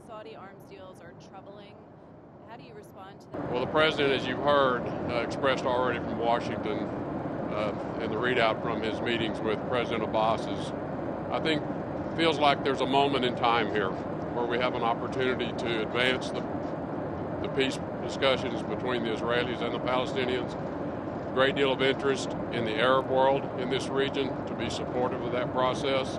Saudi arms deals are troubling. How do you respond to that? Well, the president, as you've heard, expressed already from Washington in the readout from his meetings with President Abbas is, I think, feels like there's a moment in time here where we have an opportunity to advance the peace discussions between the Israelis and the Palestinians. A great deal of interest in the Arab world in this region to be supportive of that process.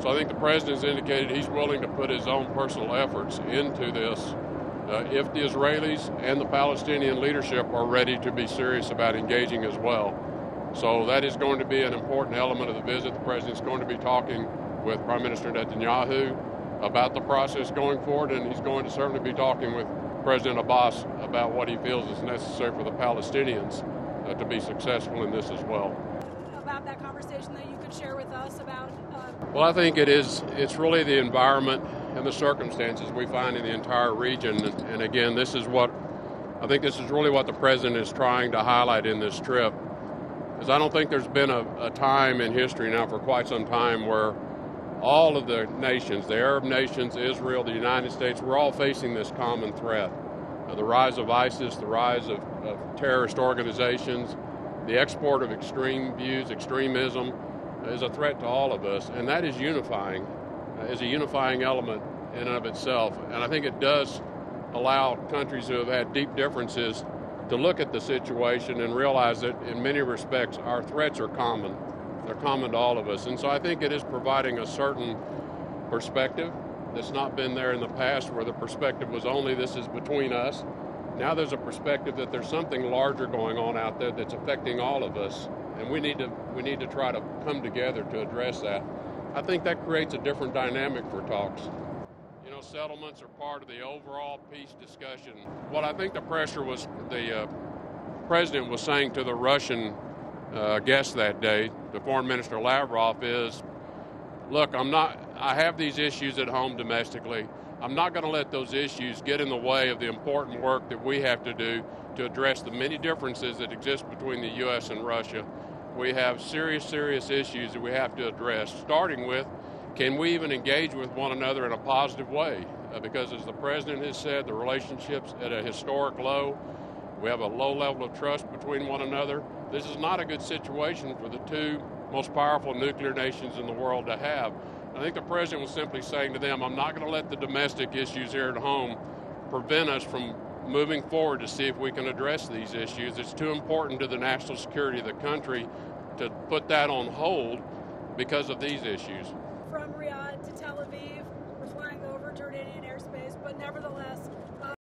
So I think the president has indicated he's willing to put his own personal efforts into this if the Israelis and the Palestinian leadership are ready to be serious about engaging as well. So that is going to be an important element of the visit. The president's going to be talking with Prime Minister Netanyahu about the process going forward, and he's going to certainly be talking with President Abbas about what he feels is necessary for the Palestinians to be successful in this as well. About that conversation that you could share with us about? Well, I think it's really the environment and the circumstances we find in the entire region. And again, this is really what the president is trying to highlight in this trip. Because I don't think there's been a time in history now for quite some time where all of the nations, the Arab nations, Israel, the United States, we're all facing this common threat. The rise of ISIS, the rise of terrorist organizations, the export of extreme views, extremism is a threat to all of us, and that is unifying, is a unifying element in and of itself. And I think it does allow countries who have had deep differences to look at the situation and realize that in many respects our threats are common. They're common to all of us. And so I think it is providing a certain perspective that's not been there in the past, where the perspective was only this is between us. Now there's a perspective that there's something larger going on out there that's affecting all of us, and we need to try to come together to address that. I think that creates a different dynamic for talks. You know, settlements are part of the overall peace discussion. What I think the pressure was, the president was saying to the Russian guest that day, the Foreign Minister Lavrov, is, look, I have these issues at home domestically. I'm not going to let those issues get in the way of the important work that we have to do to address the many differences that exist between the U.S. and Russia. We have serious issues that we have to address, starting with, can we even engage with one another in a positive way? Because as the president has said, the relationship's at a historic low. We have a low level of trust between one another. This is not a good situation for the two most powerful nuclear nations in the world to have. I think the president was simply saying to them, I'm not going to let the domestic issues here at home prevent us from moving forward to see if we can address these issues. It's too important to the national security of the country to put that on hold because of these issues. From Riyadh to Tel Aviv, we're flying over Jordanian airspace, but nevertheless,